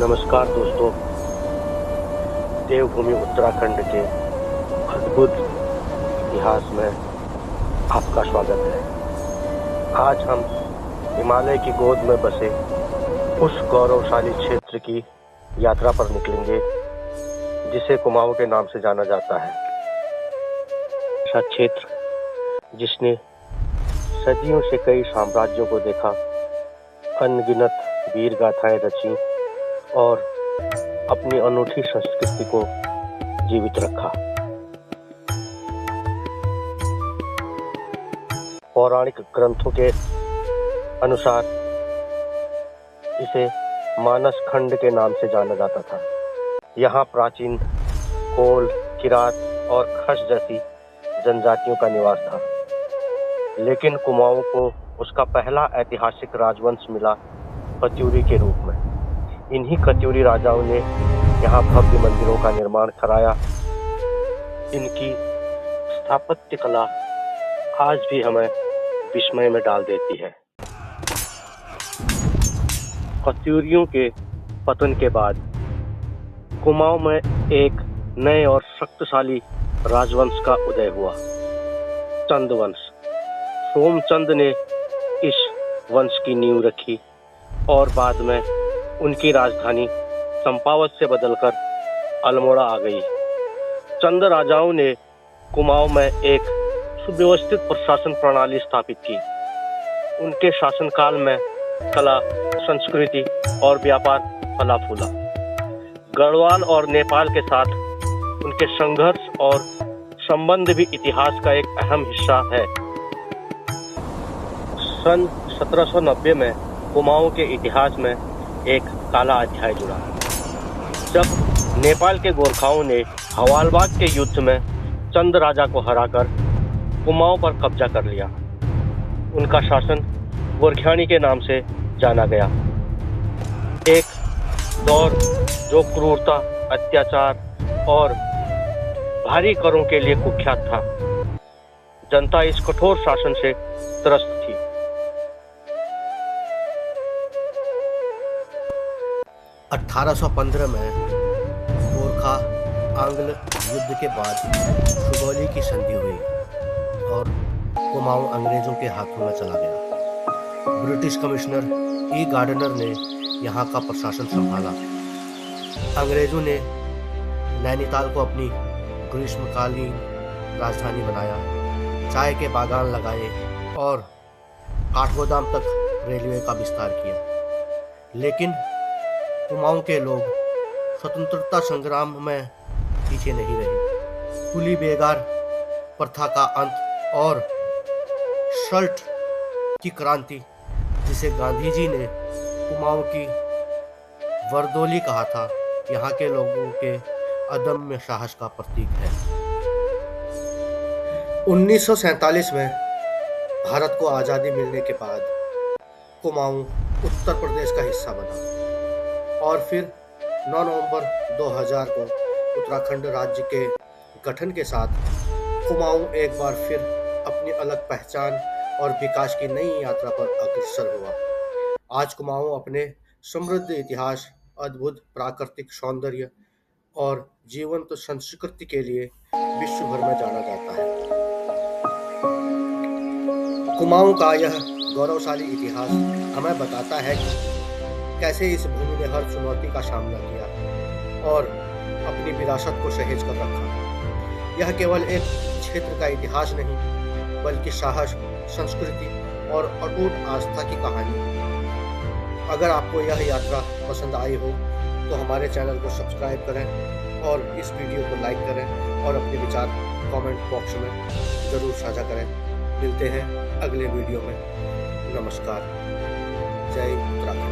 नमस्कार दोस्तों, देवभूमि उत्तराखंड के अद्भुत इतिहास में आपका स्वागत है। आज हम हिमालय की गोद में बसे उस गौरवशाली क्षेत्र की यात्रा पर निकलेंगे जिसे कुमाऊं के नाम से जाना जाता है। ऐसा क्षेत्र जिसने सदियों से कई साम्राज्यों को देखा, अनगिनत वीर गाथाएं रची और अपनी अनूठी संस्कृति को जीवित रखा। पौराणिक ग्रंथों के अनुसार इसे मानस खंड के नाम से जाना जाता था। यहाँ प्राचीन कोल, किरात और खश जैसी जनजातियों का निवास था, लेकिन कुमाऊं को उसका पहला ऐतिहासिक राजवंश मिला खत्यूरी के रूप में। इन्हीं खत्यूरी राजाओं ने यहाँ भव्य मंदिरों का निर्माण कराया। इनकी स्थापत्य कला आज भी हमें विस्मय में डाल देती है। खत्यूरियों के पतन के बाद कुमाऊं में एक नए और शक्तिशाली राजवंश का उदय हुआ, चंद वंश। सोमचंद ने इस वंश की नींव रखी और बाद में उनकी राजधानी चंपावत से बदलकर अल्मोड़ा आ गई। चंद राजाओं ने कुमाऊं में एक सुव्यवस्थित प्रशासन प्रणाली स्थापित की। उनके शासनकाल में कला, संस्कृति और व्यापार फला फूला। गढ़वाल और नेपाल के साथ उनके संघर्ष और संबंध भी इतिहास का एक अहम हिस्सा है। सन 1790 में कुमाऊं के इतिहास में एक काला अध्याय जुड़ा, जब नेपाल के गोरखाओं ने हवालबाग के युद्ध में चंद राजा को हराकर कुमाऊं पर कब्जा कर लिया। उनका शासन गोरखियानी के नाम से जाना गया। एक दौर जो क्रूरता, अत्याचार और भारी करों के लिए कुख्यात था। जनता इस कठोर शासन से त्रस्त थी। 1815 में गोरखा आंग्ल युद्ध के बाद सुगौली की संधि हुई और कुमाऊं अंग्रेजों के हाथों में चला गया। ब्रिटिश कमिश्नर ई गार्डनर ने यहाँ का प्रशासन संभाला। अंग्रेजों ने नैनीताल को अपनी ग्रीष्मकालीन राजधानी बनाया, चाय के बागान लगाए और काठगोदाम तक रेलवे का विस्तार किया। लेकिन कुमाऊं के लोग स्वतंत्रता संग्राम में पीछे नहीं रहे। कुली बेगार प्रथा का अंत और सल्ट की क्रांति, जिसे गांधी जी ने कुमाऊं की वर्दोली कहा था, यहाँ के लोगों के अदम्य साहस का प्रतीक है। 1947 में भारत को आज़ादी मिलने के बाद कुमाऊं उत्तर प्रदेश का हिस्सा बना और फिर 9 नवंबर 2000 को उत्तराखंड राज्य के गठन के साथ कुमाऊं एक बार फिर अपनी अलग पहचान और विकास की नई यात्रा पर अग्रसर हुआ। आज कुमाऊं अपने समृद्ध इतिहास, अद्भुत प्राकृतिक सौंदर्य और जीवंत संस्कृति के लिए विश्व भर में जाना जाता है। कुमाऊं का यह गौरवशाली इतिहास हमें बताता है कि कैसे इस भूमि ने हर चुनौती का सामना किया और अपनी विरासत को सहेज कर रखा। यह केवल एक क्षेत्र का इतिहास नहीं, बल्कि साहस, संस्कृति और अटूट आस्था की कहानी है। अगर आपको यह यात्रा पसंद आई हो तो हमारे चैनल को सब्सक्राइब करें और इस वीडियो को लाइक करें और अपने विचार कमेंट बॉक्स में ज़रूर साझा करें। मिलते हैं अगले वीडियो में। नमस्कार। जय उत्तराखंड।